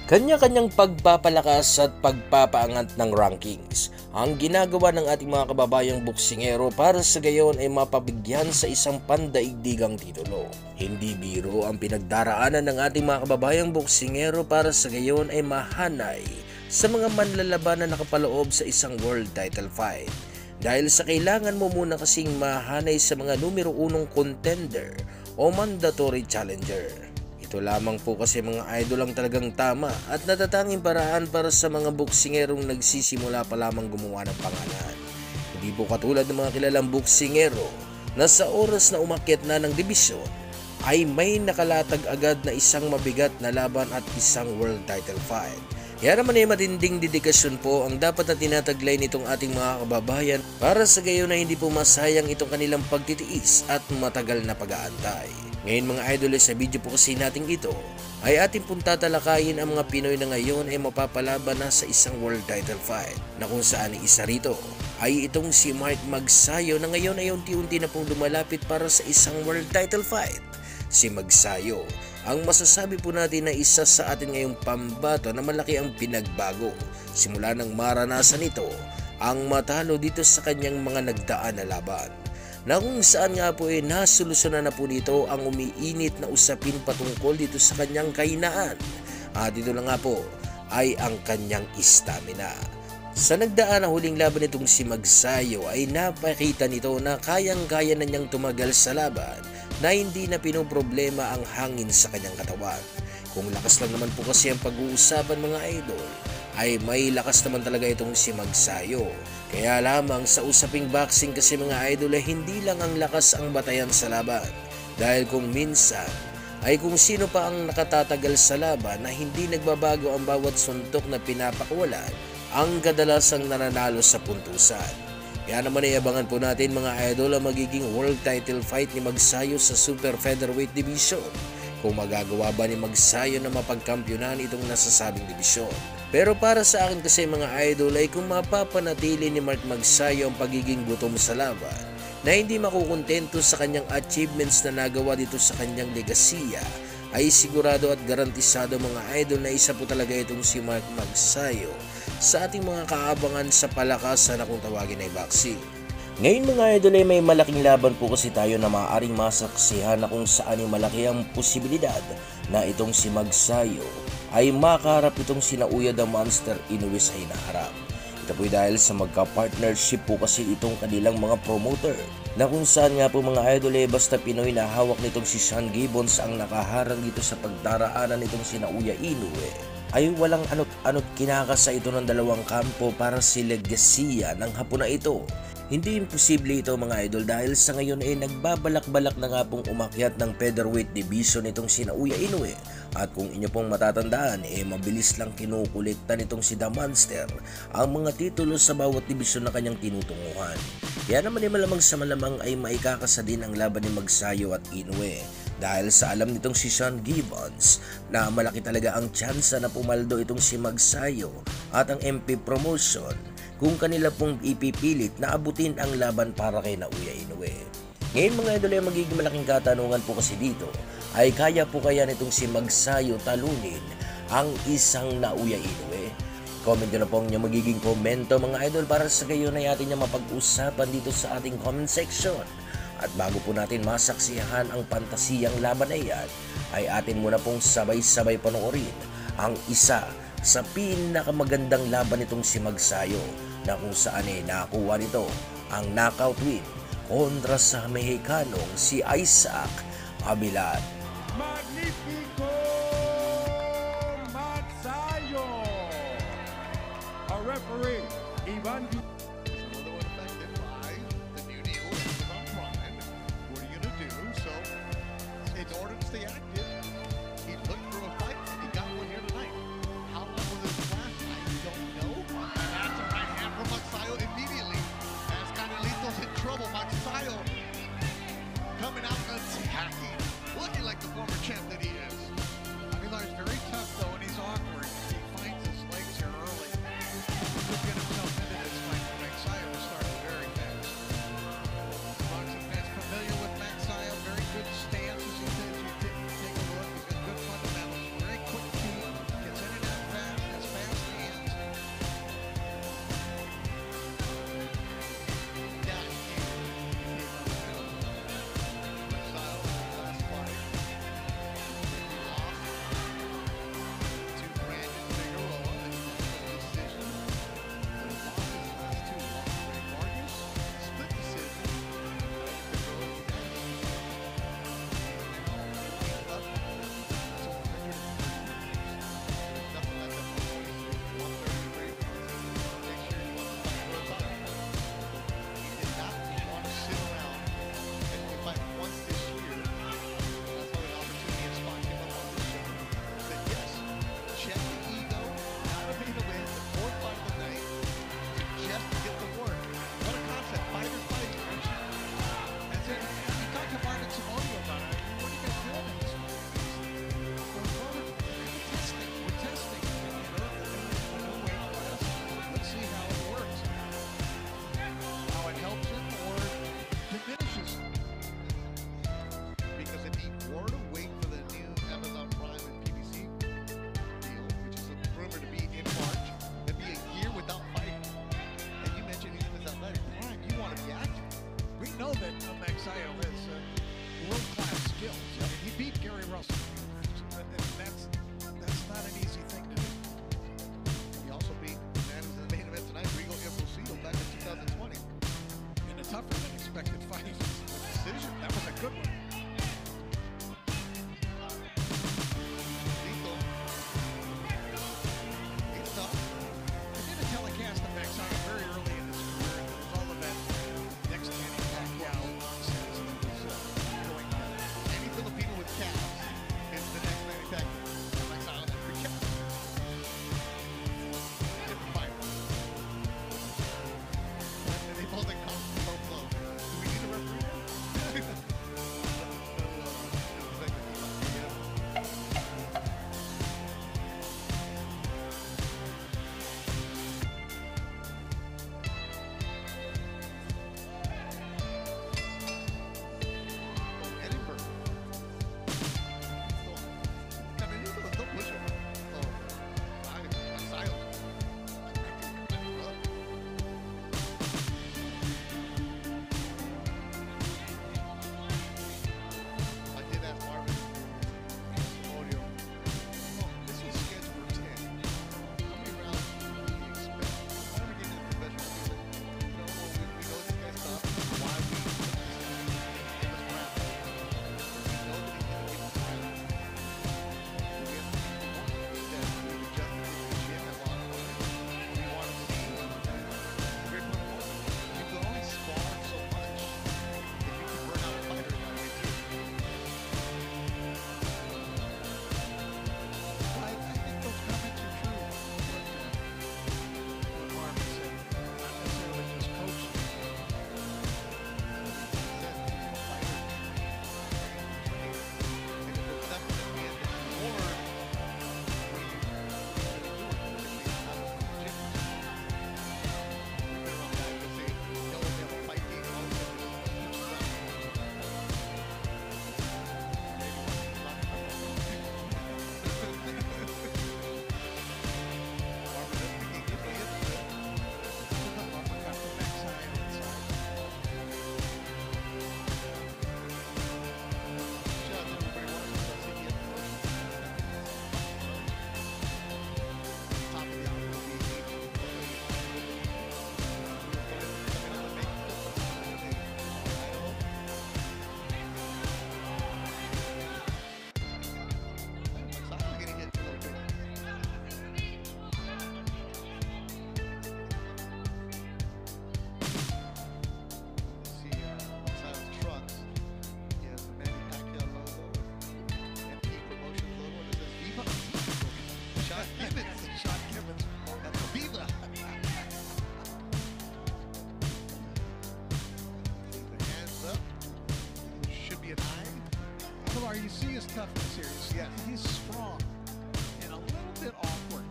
Kanya-kanyang pagpapalakas at pagpapaangat ng rankings ang ginagawa ng ating mga kababayang boksingero para sa gayon ay mapabigyan sa isang pandaigdigang titulo. Hindi biro ang pinagdaraanan ng ating mga kababayang boksingero para sa gayon ay mahanay sa mga manlalaban na nakapaloob sa isang world title fight. Dahil sa kailangan mo muna kasing mahanay sa mga numero 1 contender o mandatory challenger. Ito lamang po kasi mga idol ang talagang tama at natatanging paraan para sa mga boksingerong nagsisimula pa lamang gumawa ng pangalan. Hindi po katulad ng mga kilalang boksingero na sa oras na umakyat na ng dibisyon ay may nakalatag agad na isang mabigat na laban at isang world title fight. Kaya naman ay matinding dedikasyon po ang dapat na tinataglay nitong ating mga kababayan para sa gayon na hindi po masayang itong kanilang pagtitiis at matagal na pag-aantay. Ngayon mga idol, sa video po kasi natin ito ay ating pong tatalakayin ang mga Pinoy na ngayon ay mapapalaban na sa isang world title fight na kung saan isa rito ay itong si Mark Magsayo na ngayon ay unti-unti na pong lumalapit para sa isang world title fight. Si Magsayo, ang masasabi po natin na isa sa atin ngayong pambato na malaki ang pinagbago simula nang maranasan ito ang matalo dito sa kanyang mga nagdaan na laban. Na kung saan nga po ay nasolusyonan na po nito ang umiinit na usapin patungkol dito sa kanyang kahinaan. At ito na nga po ay ang kanyang stamina. Sa nagdaan na huling laban nitong si Magsayo ay napakita nito na kayang-kaya na niyang tumagal sa laban na hindi na pinoproblema ang hangin sa kanyang katawan. Kung lakas lang naman po kasi ang pag-uusapan mga idol, ay may lakas naman talaga itong si Magsayo. Kaya lamang sa usaping boxing kasi mga idol ay hindi lang ang lakas ang batayan sa laban. Dahil kung minsan ay kung sino pa ang nakatatagal sa laban na hindi nagbabago ang bawat suntok na pinapakawalan ang kadalasang nananalo sa puntusan. Kaya naman ay abangan po natin mga idol ang magiging world title fight ni Magsayo sa super featherweight division. Kung magagawa ba ni Magsayo na mapagkampyonan itong nasasabing dibisyon. Pero para sa akin kasi mga idol ay kung mapapanatili ni Mark Magsayo ang pagiging gutom sa laban na hindi makukontento sa kanyang achievements na nagawa dito sa kanyang legasiya ay sigurado at garantisado mga idol na isa po talaga itong si Mark Magsayo sa ating mga kaabangan sa palakasan na kung tawagin ay boxing. Ngayon mga idol ay may malaking laban po kasi tayo na maaaring masaksihan na kung saan ay malaki ang posibilidad na itong si Magsayo ay makaharap itong si Naoya the Monster Inoue sa hinaharap. Ito po dahil sa magka-partnership po kasi itong kanilang mga promoter na kung saan nga po mga idol ay basta Pinoy na hawak nitong si Sean Gibbons ang nakaharang dito sa pagdaraanan nitong si Naoya Inoue ay walang anot-anot kinakasa ito ng dalawang kampo para si legasiya ng hapon na ito. Hindi imposible ito mga idol dahil sa ngayon ay nagbabalak-balak na nga pong umakyat ng featherweight division nitong si Naoya Inoue. At kung inyo pong matatandaan mabilis lang kinukulikta nitong si The Monster ang mga titulo sa bawat division na kanyang tinutunguhan. Kaya naman malamang sa malamang ay maikakasa din ang laban ni Magsayo at Inoue. Dahil sa alam nitong si Sean Gibbons na malaki talaga ang tsansa na pumaldo itong si Magsayo at ang MP Promotion kung kanila pong ipipilit na abutin ang laban para kay Naoya Inoue. Ngayon mga idol ay magiging malaking katanungan po kasi dito ay kaya po kaya nitong si Magsayo talunin ang isang Naoya Inoue? Comment nyo na po ang inyong magiging komento mga idol para sa gayon ay atin niya mapag-usapan dito sa ating comment section. At bago po natin masaksihan ang pantasiyang laban na iyan, ay atin muna pong sabay-sabay panoorin ang isa sa pinakamagandang laban nitong si Magsayo na kung saan nakakuha nito ang knockout win kontra sa Mexicanong si Isaac Abilad. Magnifico Magsayo. Our referee, Ivan. In order to stay active, he looked for a fight and he got one here tonight. How long will this last? I don't know. And that's a right hand from Magsayo immediately. As Canelitos in trouble, Magsayo coming out and attacking, looking like the former champ that he is. Aguilar is very tough though, and he's awkward. He finds his legs here early. He could get himself into this fight. that Magsayo has world-class skills. I mean, he beat Gary Russell. That's not an easy thing to do. He also beat the man who's in the main event tonight, Rigo Imposible, back in 2020. In a tougher than expected fight. Decision. That was a good one. Lethal. He's tough. I did a telecast of Magsayo very early in his career. There was all of that next Manny Pacquiao nonsense that was going on. Any Filipino with calves is the next Manny Pacquiao. Magsayo had 3 calves. Different fighter. And they both like come so close. Do we need a referee? Edinburgh. I mean, these are no pushover. Magsayo. I did ask Marvin audio. Oh, this was scheduled for 10. How many rounds do we expect? Why are we getting into professional music? You know, we know this guy's tough. Why we give this round? We know that he's going to give us round. We have to be the one that we adjust the gym and walk away. We want to see great performance. You can only spar so much if you can burn out a fighter in that way too. I think those comments are true. What Marvin said, not necessarily just coaching. Sean Gibbons. Viva! The hands up. Should be an eye. Pilar, you see his toughness here. Yes. He's strong and a little bit awkward.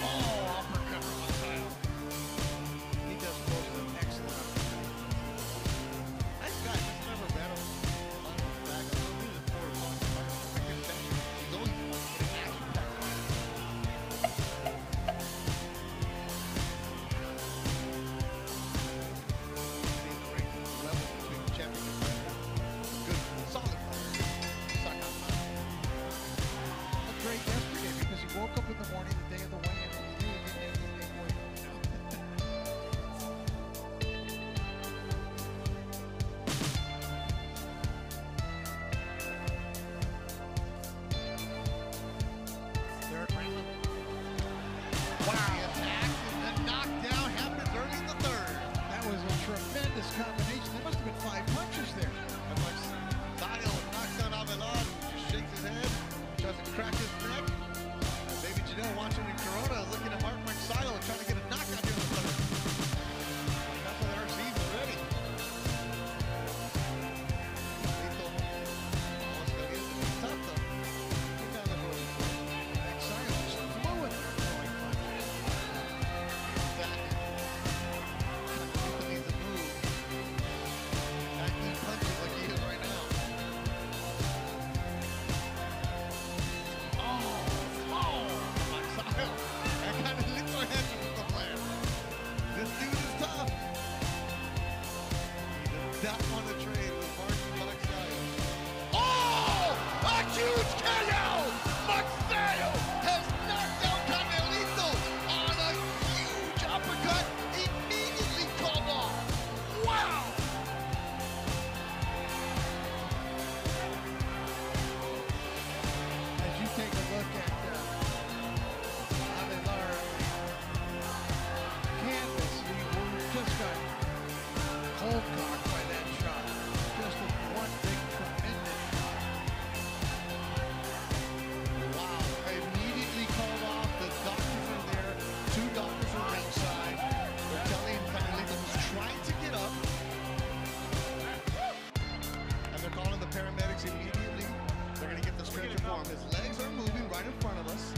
Oh, uppercut from Magsayo. He does both of them excellent. Nice guy. Just never met him. On his back. I don't need to pour him on the fire. He's always getting action-packed. on the trade with Marky Magsayo. Oh! A huge KO! Magsayo has knocked out Canelito on a huge uppercut, immediately called off. Wow! As you take a look at Aguilar canvas, he just got cold cocked by that shot. Just one big tremendous shot. Wow, immediately called off. The doctors are there. Two doctors are ringside. They're telling Canelito who's trying to get up. And they're calling the paramedics immediately. They're going to get the stretcher for him. His legs are moving right in front of us.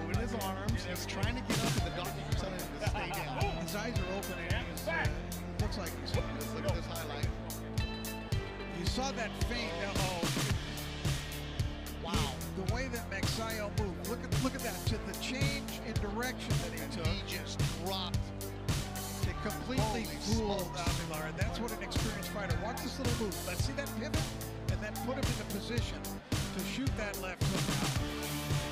Moving his arms. He's trying to get up, and the doctors are telling him to stay down. His eyes are open and he's, looks like he's... Let's look at this highlight. You saw that feint. Wow. The way that Magsayo moved. Look at that. To the change in direction that he And took. he just dropped. It completely Holy fooled smokes. Aguilar, and that's what an experienced fighter. Watch this little move. Let's see that pivot, and then put him in the position to shoot that left hook out.